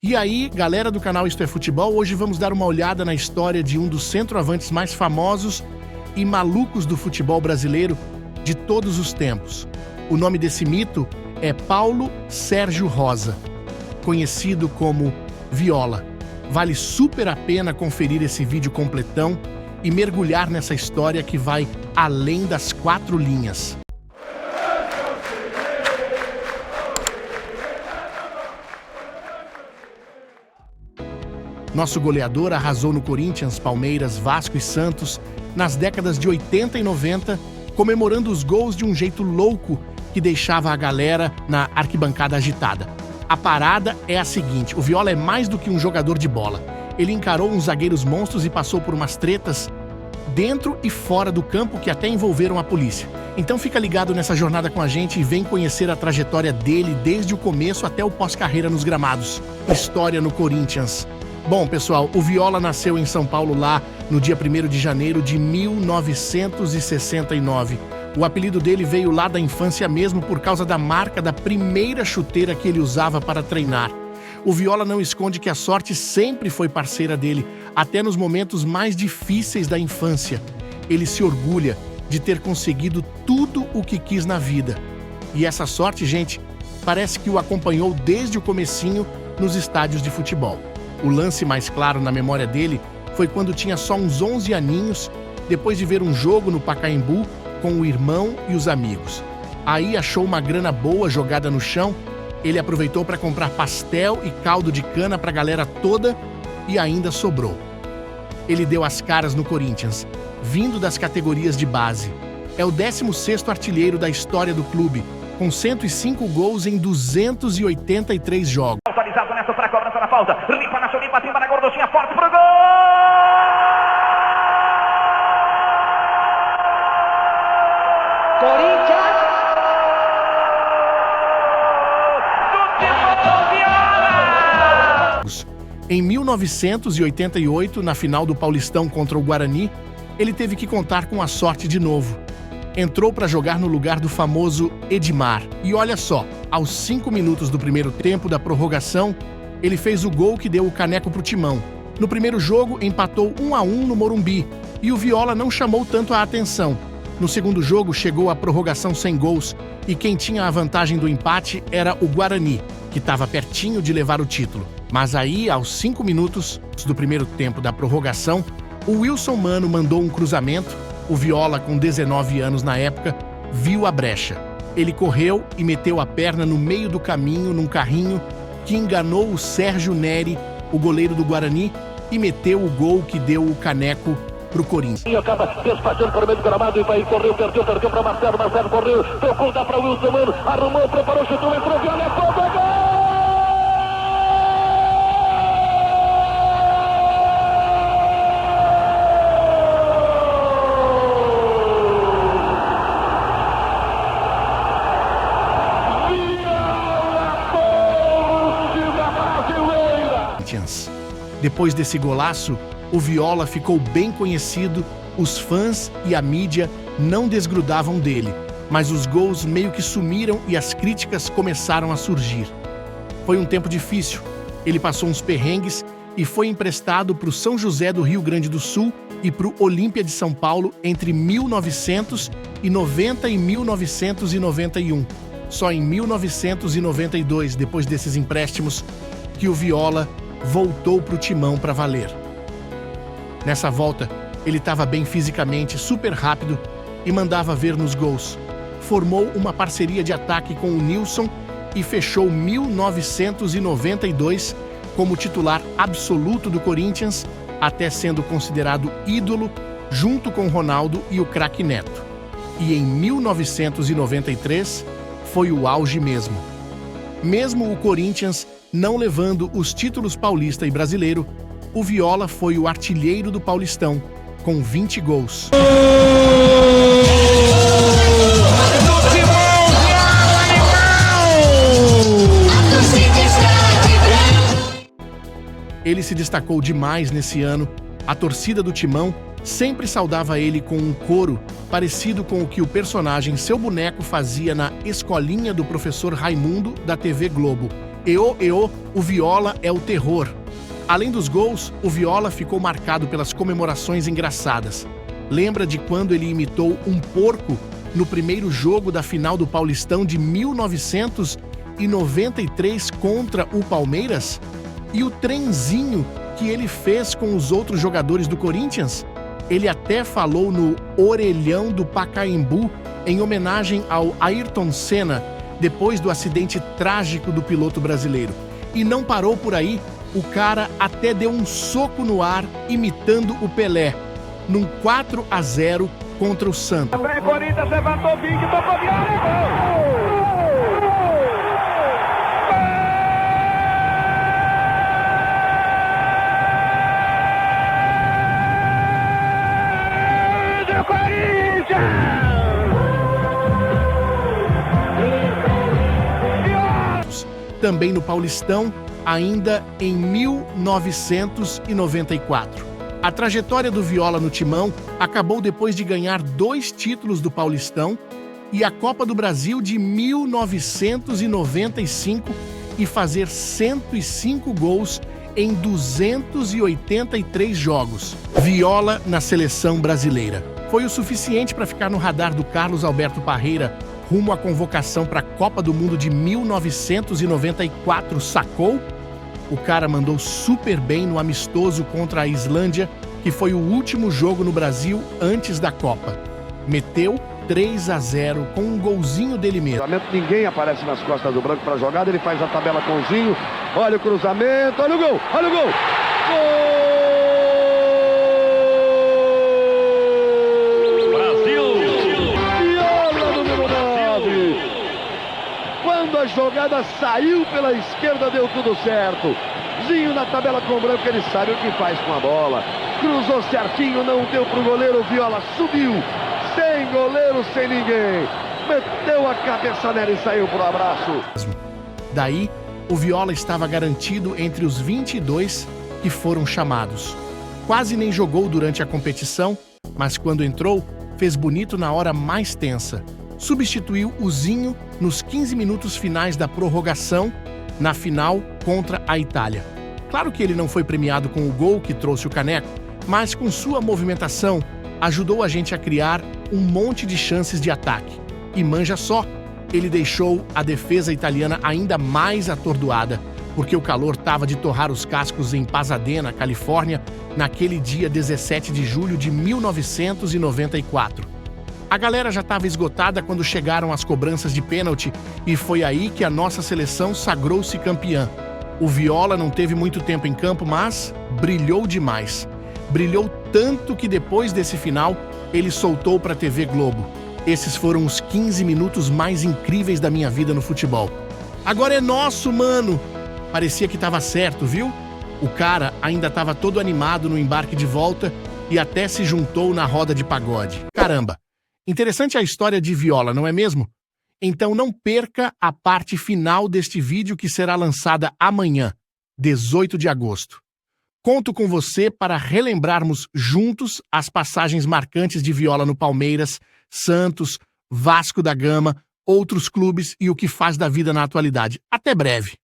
E aí, galera do canal Isto é Futebol, hoje vamos dar uma olhada na história de um dos centroavantes mais famosos e malucos do futebol brasileiro de todos os tempos. O nome desse mito é Paulo Sérgio Rosa, conhecido como Viola. Vale super a pena conferir esse vídeo completão e mergulhar nessa história que vai além das 4 linhas. Nosso goleador arrasou no Corinthians, Palmeiras, Vasco e Santos nas décadas de 80 e 90, comemorando os gols de um jeito louco que deixava a galera na arquibancada agitada. A parada é a seguinte: o Viola é mais do que um jogador de bola. Ele encarou uns zagueiros monstros e passou por umas tretas dentro e fora do campo que até envolveram a polícia. Então fica ligado nessa jornada com a gente e vem conhecer a trajetória dele desde o começo até o pós-carreira nos gramados. História no Corinthians. Bom, pessoal, o Viola nasceu em São Paulo lá no dia 1º de janeiro de 1969. O apelido dele veio lá da infância mesmo por causa da marca da primeira chuteira que ele usava para treinar. O Viola não esconde que a sorte sempre foi parceira dele, até nos momentos mais difíceis da infância. Ele se orgulha de ter conseguido tudo o que quis na vida. E essa sorte, gente, parece que o acompanhou desde o comecinho nos estádios de futebol. O lance mais claro na memória dele foi quando tinha só uns 11 aninhos, depois de ver um jogo no Pacaembu com o irmão e os amigos. Aí achou uma grana boa jogada no chão, ele aproveitou para comprar pastel e caldo de cana para a galera toda e ainda sobrou. Ele deu as caras no Corinthians, vindo das categorias de base. É o 16º artilheiro da história do clube, com 105 gols em 283 jogos. Autorizado nessa para a cobrança da falta. Limpa na chulipa, timba na gorduchinha, forte pro gol! Corinthians! Do Timão Viola! Em 1988, na final do Paulistão contra o Guarani, ele teve que contar com a sorte de novo. Entrou para jogar no lugar do famoso Edmar. E olha só, aos 5 minutos do primeiro tempo da prorrogação, ele fez o gol que deu o caneco pro Timão. No primeiro jogo, empatou 1-1 no Morumbi, e o Viola não chamou tanto a atenção. No segundo jogo, chegou a prorrogação sem gols, e quem tinha a vantagem do empate era o Guarani, que estava pertinho de levar o título. Mas aí, aos 5 minutos do primeiro tempo da prorrogação, o Wilson Mano mandou um cruzamento. O Viola, com 19 anos na época, viu a brecha. Ele correu e meteu a perna no meio do caminho, num carrinho, que enganou o Sérgio Neri, o goleiro do Guarani, e meteu o gol que deu o caneco pro Corinthians. E acaba despachando para o meio do gramado e vai, correu para Marcelo correu, tocou, dá para o Wilson Mano, arrumou, preparou, chutou, entrou, Viola, é gol! Depois desse golaço, o Viola ficou bem conhecido, os fãs e a mídia não desgrudavam dele, mas os gols meio que sumiram e as críticas começaram a surgir. Foi um tempo difícil, ele passou uns perrengues e foi emprestado para o São José do Rio Grande do Sul e para o Olímpia de São Paulo entre 1990 e 1991. Só em 1992, depois desses empréstimos, que o Viola voltou pro Timão para valer. Nessa volta, ele estava bem fisicamente, super rápido e mandava ver nos gols. Formou uma parceria de ataque com o Nilson e fechou 1992 como titular absoluto do Corinthians, até sendo considerado ídolo junto com Ronaldo e o craque Neto. E em 1993 foi o auge mesmo. Mesmo o Corinthians não levando os títulos paulista e brasileiro, o Viola foi o artilheiro do Paulistão, com 20 gols. Ele se destacou demais nesse ano. A torcida do Timão sempre saudava ele com um coro parecido com o que o personagem Seu Boneco fazia na Escolinha do Professor Raimundo da TV Globo. Eo, o Viola é o terror. Além dos gols, o Viola ficou marcado pelas comemorações engraçadas. Lembra de quando ele imitou um porco no primeiro jogo da final do Paulistão de 1993 contra o Palmeiras? E o trenzinho que ele fez com os outros jogadores do Corinthians? Ele até falou no Orelhão do Pacaembu em homenagem ao Ayrton Senna, depois do acidente trágico do piloto brasileiro. E não parou por aí, o cara até deu um soco no ar imitando o Pelé, num 4-0 contra o Santos. Vem Corinthians, levantou o Vink, tocou Viola e gol! Corinthians! Também no Paulistão, ainda em 1994. A trajetória do Viola no Timão acabou depois de ganhar 2 títulos do Paulistão e a Copa do Brasil de 1995 e fazer 105 gols em 283 jogos. Viola na seleção brasileira. Foi o suficiente para ficar no radar do Carlos Alberto Parreira rumo à convocação para a Copa do Mundo de 1994, sacou? O cara mandou super bem no amistoso contra a Islândia, que foi o último jogo no Brasil antes da Copa. Meteu 3-0 com um golzinho dele mesmo. Ninguém aparece nas costas do branco para a jogada, ele faz a tabela com o Zinho, olha o cruzamento, olha o gol, olha o gol! Gol! Quando a jogada saiu pela esquerda, deu tudo certo. Zinho na tabela com o branco, ele sabe o que faz com a bola. Cruzou certinho, não deu pro goleiro, Viola subiu. Sem goleiro, sem ninguém. Meteu a cabeça nela e saiu pro abraço. Daí, o Viola estava garantido entre os 22 que foram chamados. Quase nem jogou durante a competição, mas quando entrou, fez bonito na hora mais tensa. Substituiu o Zinho nos 15 minutos finais da prorrogação, na final contra a Itália. Claro que ele não foi premiado com o gol que trouxe o caneco, mas com sua movimentação ajudou a gente a criar um monte de chances de ataque. E manja só, ele deixou a defesa italiana ainda mais atordoada, porque o calor estava de torrar os cascos em Pasadena, Califórnia, naquele dia 17 de julho de 1994. A galera já estava esgotada quando chegaram as cobranças de pênalti e foi aí que a nossa seleção sagrou-se campeã. O Viola não teve muito tempo em campo, mas brilhou demais. Brilhou tanto que depois desse final, ele soltou para a TV Globo. Esses foram os 15 minutos mais incríveis da minha vida no futebol. Agora é nosso, mano! Parecia que estava certo, viu? O cara ainda estava todo animado no embarque de volta e até se juntou na roda de pagode. Caramba! Interessante a história de Viola, não é mesmo? Então não perca a parte final deste vídeo que será lançada amanhã, 18 de agosto. Conto com você para relembrarmos juntos as passagens marcantes de Viola no Palmeiras, Santos, Vasco da Gama, outros clubes e o que faz da vida na atualidade. Até breve!